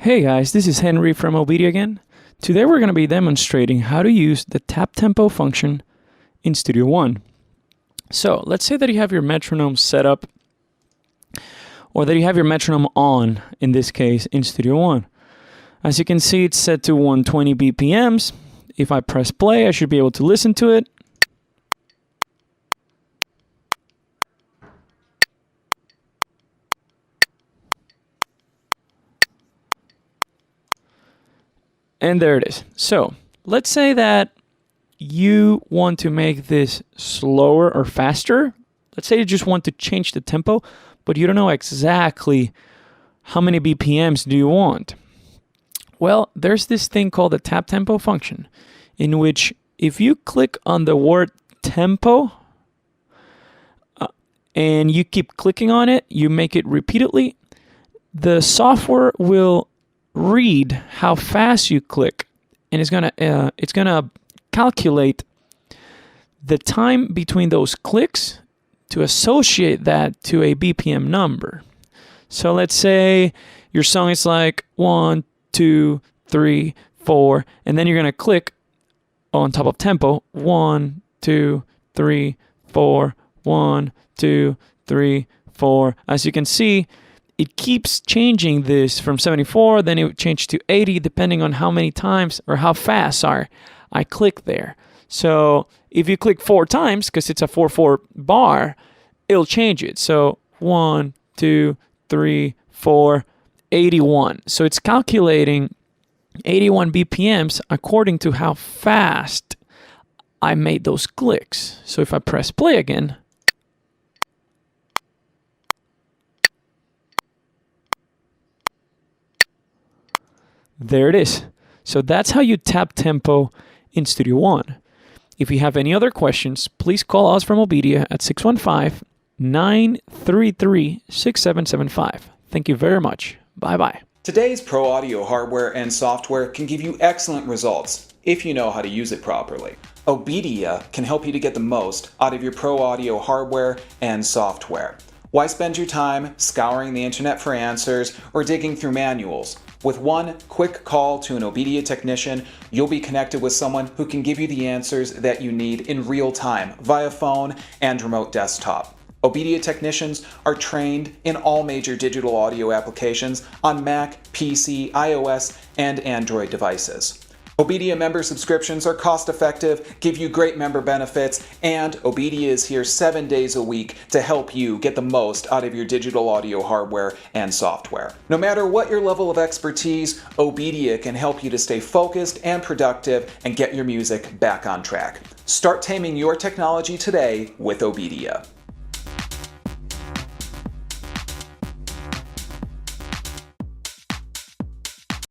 Hey guys, this is Henry from OBEDIA again. Today we're going to be demonstrating how to use the tap tempo function in Studio One. So let's say that you have your metronome set up, or that you have your metronome on, in this case, in Studio One. As you can see, it's set to 120 BPMs. If I press play, I should be able to listen to it. And there it is. So let's say that you want to make this slower or faster. Let's say you just want to change the tempo, but you don't know exactly how many BPMs do you want. Well, there's this thing called the tap tempo function, in which if you click on the word tempo and you keep clicking on it, you make it repeatedly, the software will read how fast you click, and it's gonna calculate the time between those clicks to associate that to a BPM number. So let's say your song is like 1, 2, 3, 4, and then you're gonna click on top of tempo 1, 2, 3, 4, 1, 2, 3, 4. As you can see, it keeps changing this from 74, then it would change to 80, depending on how many times or how fast I click there. So if you click 4 times, because it's a 4/4 bar, it'll change it. So 1, 2, 3, 4, 81. So it's calculating 81 BPMs according to how fast I made those clicks. So if I press play again, there it is. So that's how you tap tempo in Studio One. If you have any other questions, please call us from OBEDIA at 615-933-6775. Thank you very much. Bye-bye. Today's pro audio hardware and software can give you excellent results if you know how to use it properly. OBEDIA can help you to get the most out of your pro audio hardware and software. Why spend your time scouring the internet for answers or digging through manuals? With one quick call to an OBEDIA technician, you'll be connected with someone who can give you the answers that you need in real time via phone and remote desktop. OBEDIA technicians are trained in all major digital audio applications on Mac, PC, iOS, and Android devices. OBEDIA member subscriptions are cost-effective, give you great member benefits, and OBEDIA is here 7 days a week to help you get the most out of your digital audio hardware and software. No matter what your level of expertise, OBEDIA can help you to stay focused and productive and get your music back on track. Start taming your technology today with OBEDIA.